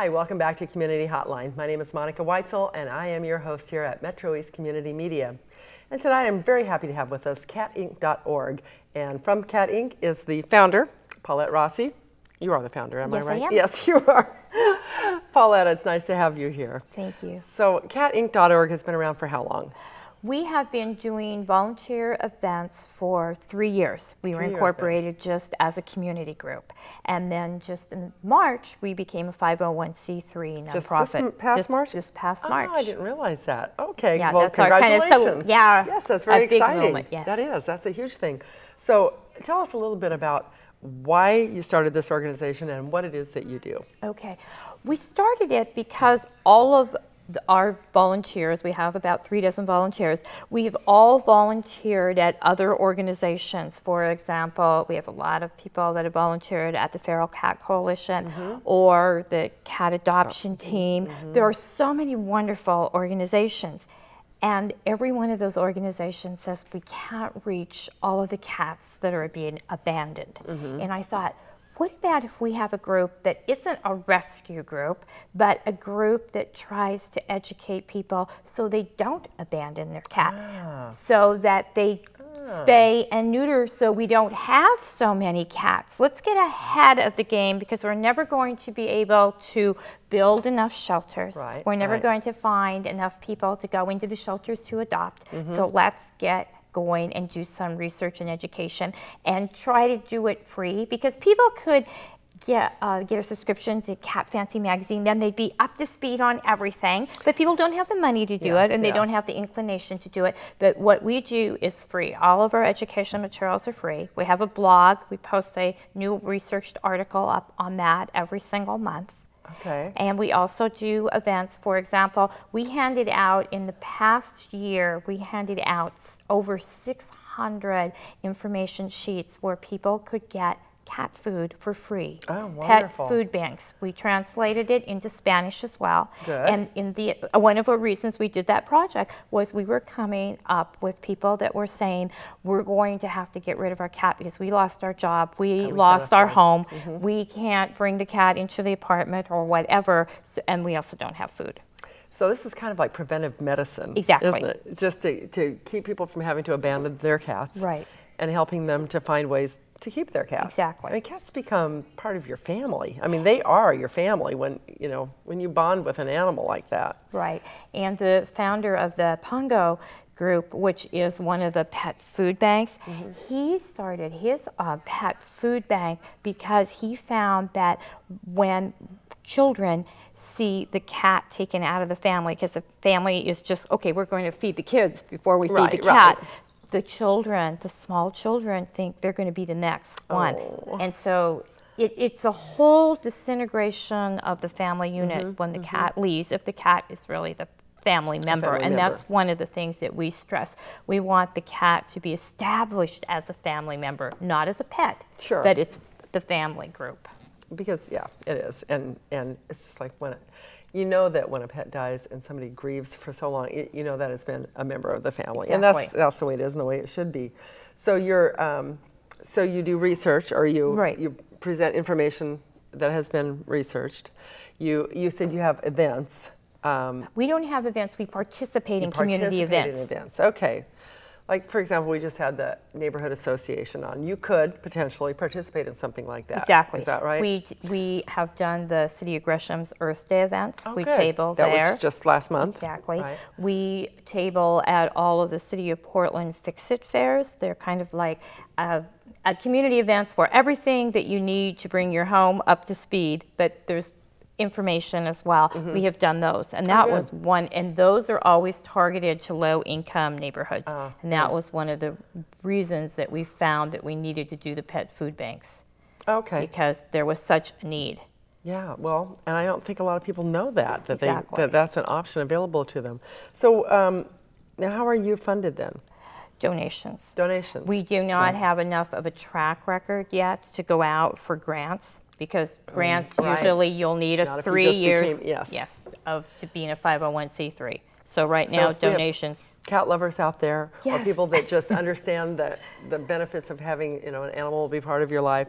Hi, welcome back to Community Hotline. My name is Monica Weitzel, and I am your host here at Metro East Community Media. And tonight I'm very happy to have with us catink.org. And from Catink is the founder, Paulette Rossi. You are the founder, am I right? Yes, I am. Yes, you are. Paulette, it's nice to have you here. Thank you. So catink.org has been around for how long? We have been doing volunteer events for 3 years. We were incorporated just as a community group. And then just in March, we became a 501c3 nonprofit. Just past March? Just past March. Oh, I didn't realize that. Okay, yeah, well, that's congratulations. Our kind of, yes, that's very big exciting. moment, yes. That is, that's a huge thing. So tell us a little bit about why you started this organization and what it is that you do. Okay, we started it because all of our volunteers, we have about 36 volunteers, we've all volunteered at other organizations. For example, we have a lot of people that have volunteered at the Feral Cat Coalition or the Cat Adoption Team. There are so many wonderful organizations. And every one of those organizations says we can't reach all of the cats that are being abandoned. And I thought, what about if we have a group that isn't a rescue group, but a group that tries to educate people so they don't abandon their cat, so that they spay and neuter so we don't have so many cats. Let's get ahead of the game because we're never going to be able to build enough shelters. We're never going to find enough people to go into the shelters to adopt. So let's get going and do some research and education and try to do it free, because people could get a subscription to Cat Fancy magazine, then they'd be up to speed on everything, but people don't have the money to do it, and they don't have the inclination to do it. But what we do is free. All of our educational materials are free. We have a blog. We post a new researched article up on that every single month. Okay. And we also do events. For example, we handed out in the past year, we handed out over 600 information sheets where people could get cat food for free. Oh, wonderful. Pet food banks. We translated it into Spanish as well. Good. And in the one of the reasons we did that project was we were coming up with people that were saying, we're going to have to get rid of our cat because we lost our job, we lost our home, we can't bring the cat into the apartment or whatever, so, and we also don't have food. So this is kind of like preventive medicine, Exactly. isn't it? Just to keep people from having to abandon their cats. Right. And helping them to find ways to keep their cats. Exactly. I mean, cats become part of your family. I mean, they are your family when you bond with an animal like that. Right. And the founder of the Pongo group, which is one of the pet food banks, he started his pet food bank because he found that when children see the cat taken out of the family, because the family is just, okay, we're going to feed the kids before we feed the cat. The children, the small children, think they're going to be the next one. And so it's a whole disintegration of the family unit when the cat leaves, if the cat is really the family member. That's one of the things that we stress. We want the cat to be established as a family member, not as a pet, but it's the family group. Because, yeah, it is. And it's just like when you know that when a pet dies and somebody grieves for so long, you know that it's been a member of the family. And that's the way it is and the way it should be. So so you do research, or you present information that has been researched. You said you have events. We don't have events, we participate in community events. Okay. Like, for example, we just had the neighborhood association on. You could potentially participate in something like that. Exactly. Is that right? We have done the City of Gresham's Earth Day events. Oh, we good. table there. That was just last month. Exactly. Right. We table at all of the City of Portland Fix-It fairs. They're kind of like community events where everything that you need to bring your home up to speed, but there's information as well. We have done those, and that was one, and those are always targeted to low-income neighborhoods, and that was one of the reasons that we found that we needed to do the pet food banks. Okay. Because there was such a need. Yeah, well, and I don't think a lot of people know that that's an option available to them. So now how are you funded then? Donations. Donations. We do not have enough of a track record yet to go out for grants, because grants usually you'll need a 3 years to being a 501c3. So right now, donations. Cat lovers out there, or people that just understand the benefits of having an animal be part of your life,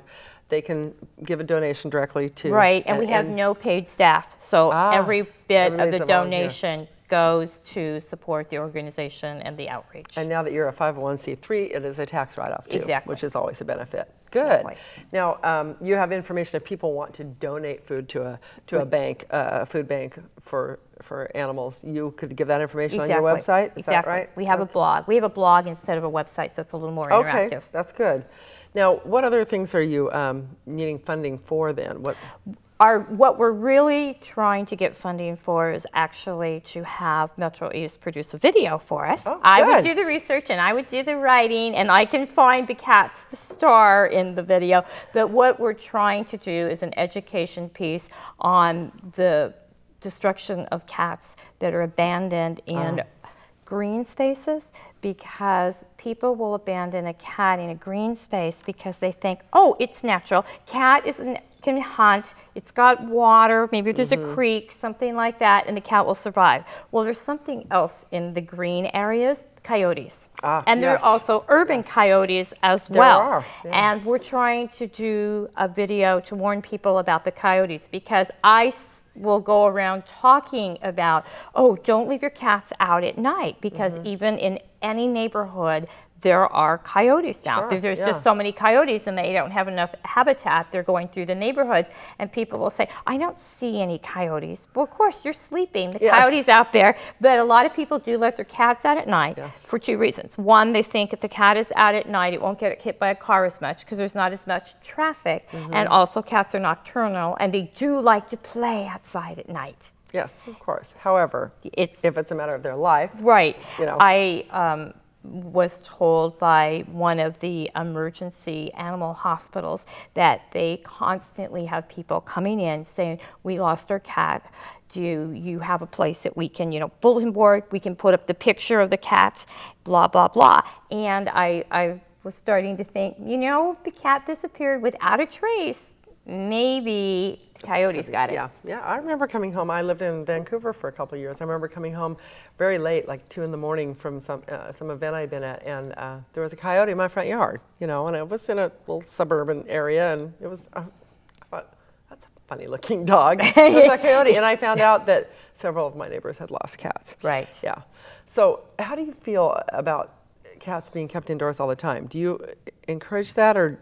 they can give a donation directly to. Right, and we have no paid staff, so every bit of the donation goes to support the organization and the outreach. And now that you're a 501c3, it is a tax write-off too, which is always a benefit. Good. Exactly. Now, you have information if people want to donate food to a bank, a food bank for animals. You could give that information on your website. Is that right? We have a blog. We have a blog instead of a website, so it's a little more interactive. Okay, that's good. Now, what other things are you needing funding for then? What we're really trying to get funding for is actually to have Metro East produce a video for us. Oh, I would do the research and I would do the writing, and I can find the cats to star in the video. But what we're trying to do is an education piece on the destruction of cats that are abandoned in green spaces, because people will abandon a cat in a green space because they think, oh, it's natural. Cat can hunt, it's got water, maybe there's a creek, something like that, and the cat will survive. Well, there's something else in the green areas, coyotes. And there are also urban coyotes as well. And we're trying to do a video to warn people about the coyotes, because I will go around talking about, oh, don't leave your cats out at night, because even in any neighborhood, there are coyotes now. There's just so many coyotes and they don't have enough habitat. They're going through the neighborhoods and people will say, I don't see any coyotes. Well, of course, you're sleeping. The coyote's out there. But a lot of people do let their cats out at night for two reasons. One, they think if the cat is out at night, it won't get hit by a car as much because there's not as much traffic. And also cats are nocturnal and they do like to play outside at night. Yes, of course. However, if it's a matter of their life. Right. You know. I was told by one of the emergency animal hospitals that they constantly have people coming in saying, we lost our cat. Do you have a place that we can, bulletin board, we can put up the picture of the cat, blah, blah, blah. And I was starting to think, the cat disappeared without a trace. Maybe coyotes got it. Yeah. I remember coming home. I lived in Vancouver for a couple of years. I remember coming home very late, like 2 in the morning from some event I'd been at, and there was a coyote in my front yard, and I was in a little suburban area, and it was, I thought, that's a funny looking dog. It was a coyote, and I found out that several of my neighbors had lost cats. Right. Yeah. So how do you feel about cats being kept indoors all the time? Do you encourage that, or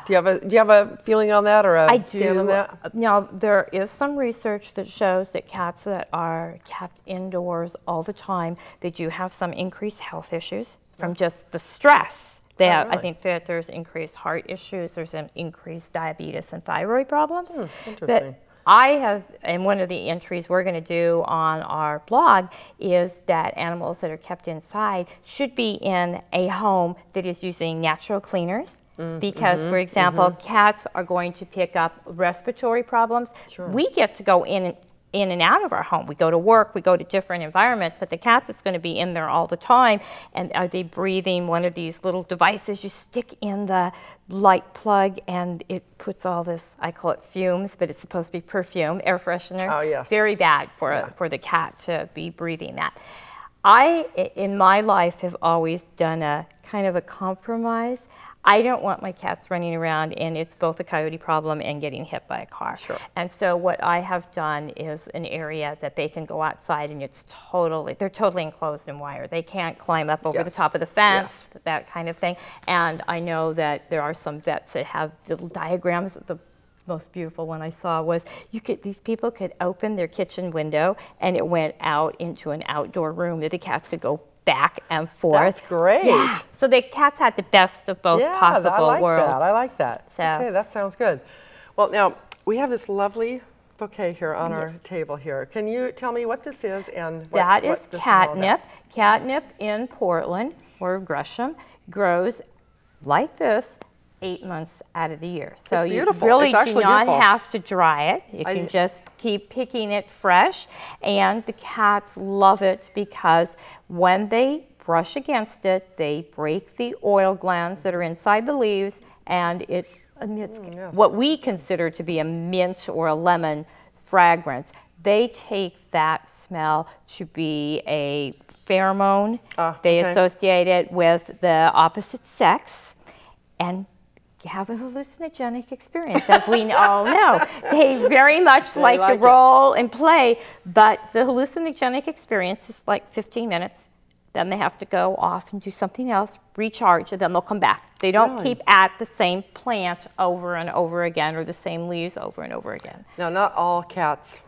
do you have a feeling on that, or a stand on that? Now, there is some research that shows that cats that are kept indoors all the time, they do have some increased health issues from just the stress. I think that there's increased heart issues, there's an increased diabetes and thyroid problems. Interesting. But I have, and one of the entries we're going to do on our blog is that animals that are kept inside should be in a home that is using natural cleaners. Because, for example, cats are going to pick up respiratory problems. We get to go in and out of our home. We go to work, we go to different environments, but the cat is going to be in there all the time. And are they breathing one of these little devices you stick in the light plug, and it puts all this, I call it fumes, but it's supposed to be perfume, air freshener. Oh, yes. Very bad for the cat to be breathing that. I, in my life, have always done a kind of a compromise. I don't want my cats running around and it's both a coyote problem and getting hit by a car. And so what I have done is an area that they can go outside and they're totally enclosed in wire. They can't climb up over the top of the fence, that kind of thing. And I know that there are some vets that have little diagrams. The most beautiful one I saw was these people could open their kitchen window and it went out into an outdoor room that the cats could go back and forth. That's great. Yeah. So the cats had the best of both possible worlds. I like that. So. Okay, that sounds good. Well, now we have this lovely bouquet here on our table here. Can you tell me what this is and what that is this catnip. Catnip in Portland or Gresham grows like this 8 months out of the year. So you really do not have to dry it. You can just keep picking it fresh. And the cats love it because when they brush against it, they break the oil glands that are inside the leaves, and it emits what we consider to be a mint or a lemon fragrance. They take that smell to be a pheromone. They associate it with the opposite sex, and have a hallucinogenic experience, as we all know. They very much like to roll and play, but the hallucinogenic experience is like 15 minutes. Then they have to go off and do something else, recharge, and then they'll come back. They don't keep at the same plant over and over again, or the same leaves over and over again. Now, not all cats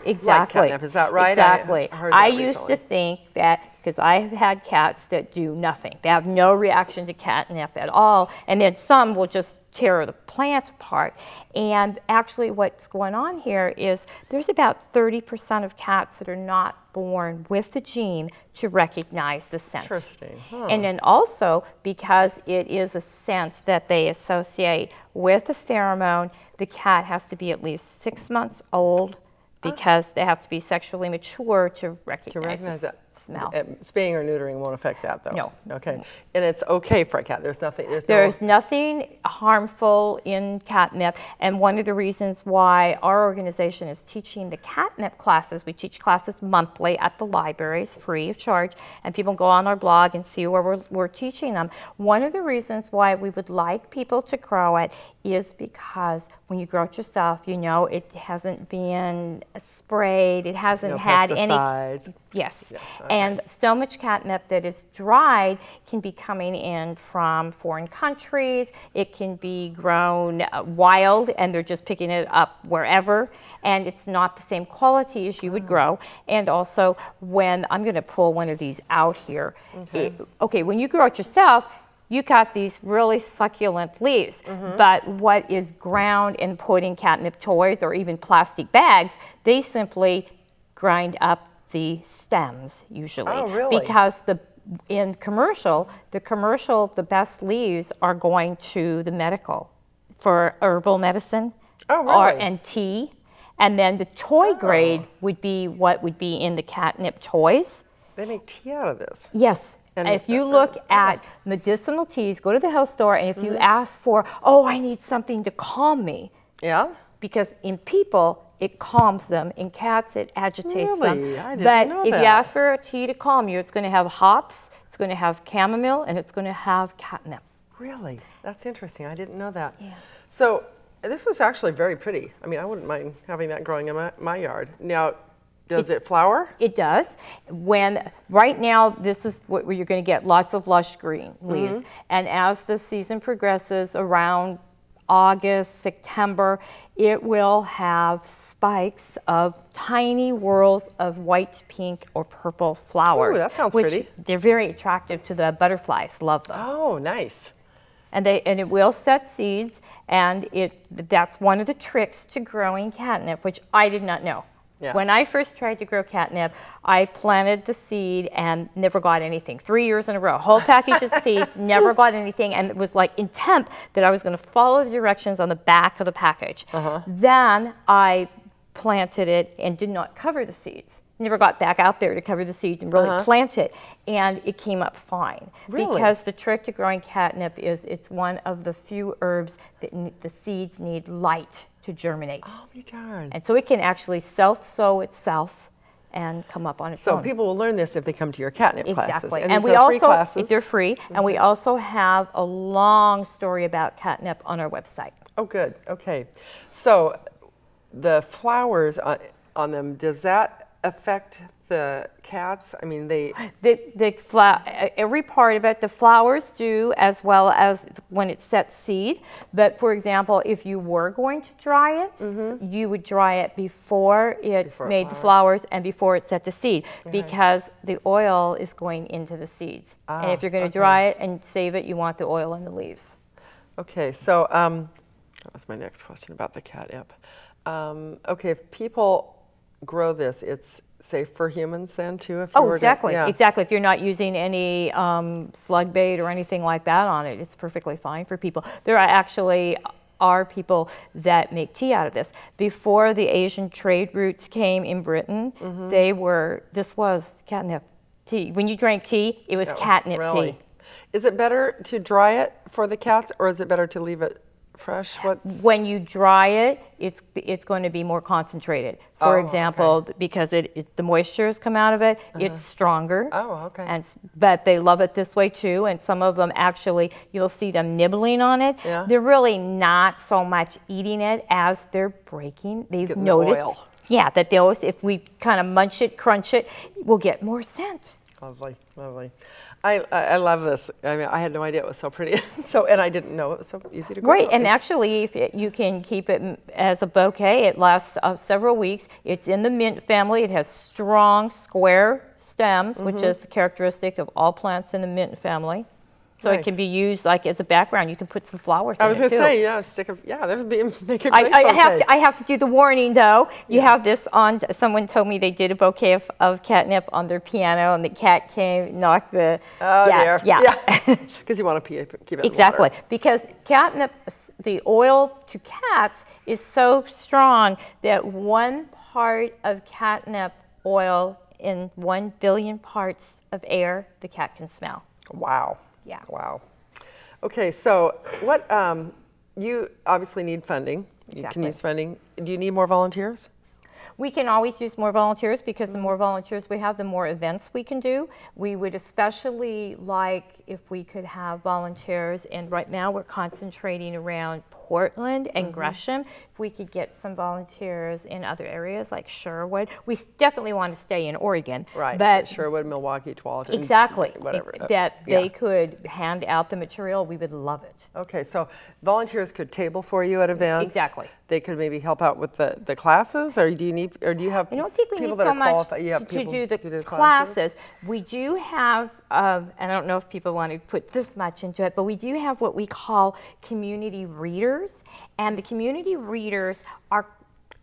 exactly. like catnip, is that right? Exactly. I used to think that, because I've had cats that do nothing. They have no reaction to catnip at all, and then some will just tear the plant apart. And actually what's going on here is there's about 30% of cats that are not born with the gene to recognize the scent. Interesting. Huh. And then also, because it is a scent that they associate with a pheromone, the cat has to be at least 6 months old, because they have to be sexually mature to recognize the smell. Spaying or neutering won't affect that, though. No. Okay. And it's okay for a cat. There's nothing harmful in catnip. And one of the reasons why our organization is teaching the catnip classes, we teach classes monthly at the libraries, free of charge, and people go on our blog and see where we're teaching them. One of the reasons why we would like people to grow it is because when you grow it yourself, you know it hasn't been sprayed, it hasn't had pesticides. Yes. Okay. And so much catnip that is dried can be coming in from foreign countries. It can be grown wild, and they're just picking it up wherever, and it's not the same quality as you would grow. And also, when I'm going to pull one of these out here, when you grow it yourself, you got these really succulent leaves, but what is ground and put in catnip toys or even plastic bags, they simply grind up the stems usually. Oh, really? Because in the best leaves are going to the medical for herbal medicine and tea. And then the toy grade would be what would be in the catnip toys. They make tea out of this. Yes. And if you look at medicinal teas, go to the health store, and if you ask for, I need something to calm me. Yeah? Because in people, it calms them. In cats, it agitates them. I didn't know if that. you ask for a tea to calm you, it's going to have hops, it's going to have chamomile, and it's going to have catnip. Really? That's interesting. I didn't know that. Yeah. So this is actually very pretty. I mean, I wouldn't mind having that growing in my yard. Now, does it flower? It does. Right now, this is where you're going to get lots of lush green leaves. And as the season progresses, around August, September, it will have spikes of tiny whorls of white, pink, or purple flowers. Ooh, that sounds pretty. They're very attractive to the butterflies. Love them. Oh, nice. And it will set seeds, and that's one of the tricks to growing catnip, which I did not know. Yeah. When I first tried to grow catnip, I planted the seed and never got anything. 3 years in a row, whole package of seeds, never got anything, and it was like intent that I was going to follow the directions on the back of the package. Then I planted it and did not cover the seeds. Never got back out there to cover the seeds and really plant it, and it came up fine. Really? Because the trick to growing catnip is it's one of the few herbs that the seeds need light to germinate. Oh, be darned. And so it can actually self-sow itself and come up on its own. So people will learn this if they come to your catnip classes. Exactly. And we these are also, free classes. they're free, and we also have a long story about catnip on our website. Oh, good. Okay. So the flowers on them, does that affect the cats? I mean, every part of it, the flowers do, as well as when it sets seed. But for example, if you were going to dry it, you would dry it before it's made the flowers and before it set the seed, because the oil is going into the seeds. And if you're going to dry it and save it, you want the oil in the leaves. Okay, so that was my next question about the catnip. Okay, if people grow this, it's safe for humans then too? Exactly. If you're not using any slug bait or anything like that on it, it's perfectly fine for people. There are people that make tea out of this. Before the Asian trade routes came in Britain, this was catnip tea. When you drank tea, it was catnip tea. Is it better to dry it for the cats, or is it better to leave it Fresh? What? When you dry it, it's going to be more concentrated. For example, because the moisture has come out of it, it's stronger. Oh, okay. But they love it this way too, and some of them actually, you'll see them nibbling on it. Yeah. They're really not so much eating it as they're breaking. They've noticed, the oil. yeah, that if we kind of munch it, crunch it, we'll get more scent. Lovely, lovely. I love this. I mean, I had no idea it was so pretty. And I didn't know it was so easy to grow. Great, and actually, you can keep it as a bouquet. It lasts several weeks. It's in the mint family. It has strong square stems, which is characteristic of all plants in the mint family. So it can be used like as a background. You can put some flowers in it too. I was going to say, that would make a great I have to do the warning though. You have this on. Someone told me they did a bouquet of catnip on their piano, and the cat came, knocked the. Oh dear. Yeah. Because you want to keep it in exactly. water. Because catnip, the oil to cats is so strong that 1 part of catnip oil in 1 billion parts of air the cat can smell. Wow. Yeah. Wow. Okay, so what, you obviously need funding. Exactly. You can use funding. Do you need more volunteers? We can always use more volunteers because the more volunteers we have, the more events we can do. We would especially like if we could have volunteers, and right now we're concentrating around Portland and Gresham. If we could get some volunteers in other areas like Sherwood. We definitely want to stay in Oregon. Right, but Sherwood, Milwaukee, Tualatin. Exactly. Whatever. That they could hand out the material, we would love it. Okay, so volunteers could table for you at events. Exactly. They could maybe help out with the classes, or do you have I don't think we people need that so are much qualified? You have to people do the who classes. We do have, and I don't know if people want to put this much into it, but we do have what we call community readers, and the community readers are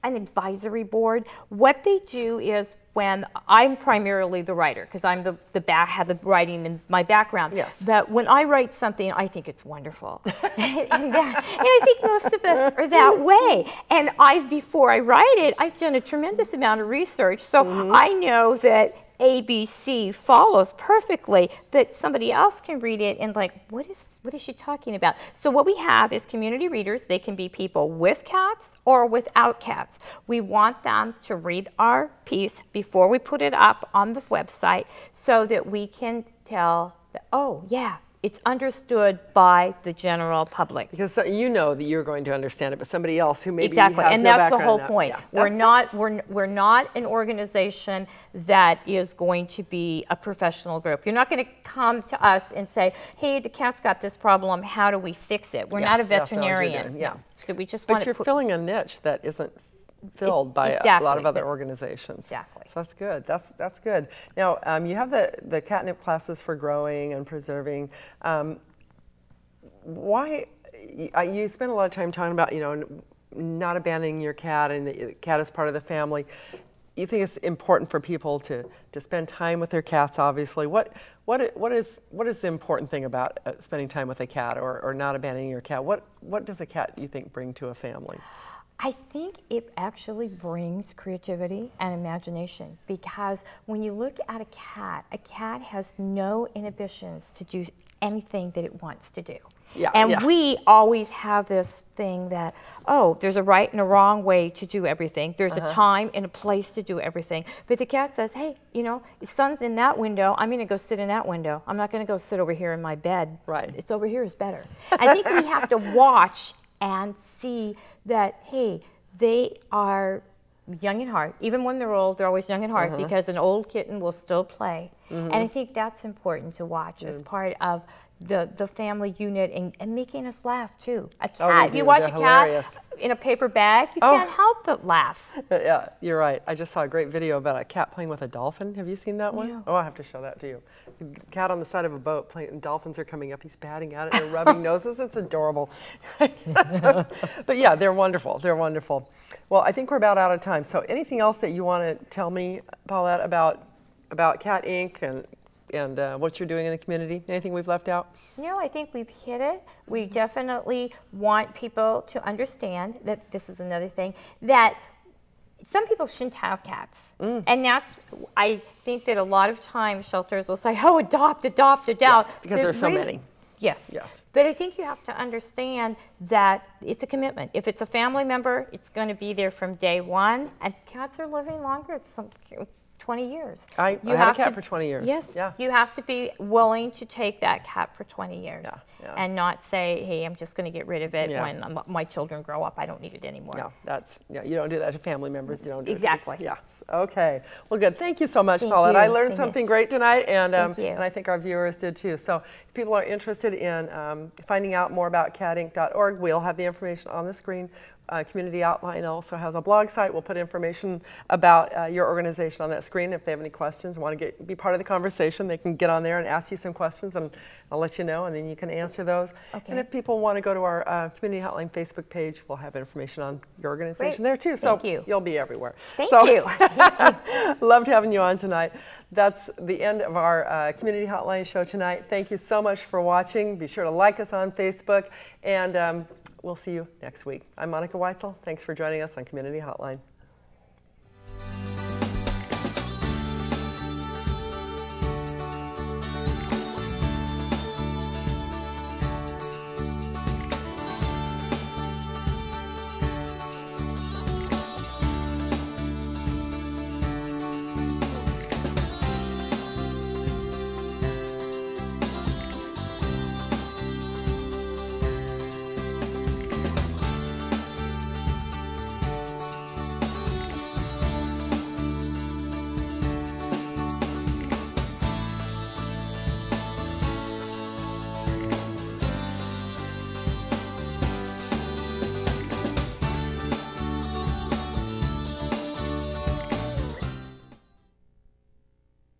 an advisory board. What they do is, when I'm primarily the writer, because I'm had the writing in my background. Yes. But when I write something, I think it's wonderful, and I think most of us are that way. And before I write it, I've done a tremendous amount of research, so I know that ABC follows perfectly, but somebody else can read it and like, what is she talking about? So what we have is community readers. They can be people with cats or without cats. We want them to read our piece before we put it up on the website so that we can tell that, oh yeah, it's understood by the general public. Because you know that you're going to understand it, but somebody else who maybe exactly, has and no that's the background whole point. Yeah, We're not an organization that is going to be a professional group. You're not going to come to us and say, "Hey, the cat's got this problem. How do we fix it?" We're not a veterinarian. Yeah. So we just want. But you're filling a niche that isn't filled by a lot of other organizations. Exactly. So that's good. That's good. Now you have the catnip classes for growing and preserving. Why you spend a lot of time talking about not abandoning your cat, and the cat is part of the family. You think it's important for people to spend time with their cats? Obviously, what is the important thing about spending time with a cat or not abandoning your cat? What does a cat, you think, bring to a family? I think it actually brings creativity and imagination, because when you look at a cat has no inhibitions to do anything that it wants to do. We always have this thing that, oh, there's a right and a wrong way to do everything. There's a time and a place to do everything. But the cat says, hey, the sun's in that window. I'm going to go sit in that window. I'm not going to go sit over here in my bed. Right. It's over here is better. I think we have to watch and see that, hey, they are young at heart. Even when they're old, they're always young at heart, because an old kitten will still play. And I think that's important to watch as part of the family unit and making us laugh too. A cat, if you watch a cat in a paper bag, you can't help but laugh. Yeah, you're right. I just saw a great video about a cat playing with a dolphin. Have you seen that one? No. Oh, I have to show that to you. Cat on the side of a boat playing, and dolphins are coming up. He's batting at it and rubbing noses. It's adorable. But yeah, they're wonderful. They're wonderful. Well, I think we're about out of time. So anything else that you want to tell me, Paulette, about Catink and what you're doing in the community? Anything we've left out? No, I think we've hit it. We definitely want people to understand that this is another thing, that some people shouldn't have cats. And I think that a lot of times shelters will say, oh, adopt. Yeah, because there's so many. Yes. Yes. But I think you have to understand that it's a commitment. If it's a family member, it's going to be there from day one. And cats are living longer. It's 20 years. I had a cat for 20 years. Yes. Yeah. You have to be willing to take that cat for 20 years. Yeah. Yeah. And not say, hey, I'm just going to get rid of it Yeah. when my children grow up. I don't need it anymore. No, you don't do that to family members. You don't do exactly. it to, yes. Okay. Well, good. Thank you so much, Thank Paulette. you. I learned something great tonight, and and I think our viewers did too. So, if people are interested in finding out more about catink.org, we'll have the information on the screen. Community Outline also has a blog site. We'll put information about your organization on that screen. If they have any questions, want to be part of the conversation, they can get on there and ask you some questions, and I'll let you know, and then you can answer those. Okay. And if people want to go to our Community Hotline Facebook page, we'll have information on your organization there too. So you'll be everywhere. Thank you. Loved having you on tonight. That's the end of our Community Hotline show tonight. Thank you so much for watching. Be sure to like us on Facebook, and we'll see you next week. I'm Monica Weitzel. Thanks for joining us on Community Hotline.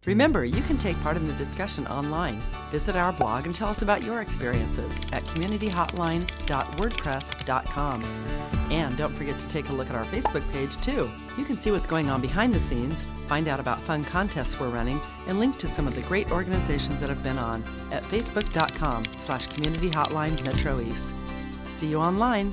Remember, you can take part in the discussion online. Visit our blog and tell us about your experiences at communityhotline.wordpress.com. And don't forget to take a look at our Facebook page too. You can see what's going on behind the scenes, find out about fun contests we're running, and link to some of the great organizations that have been on at facebook.com/communityhotline Metro East. See you online.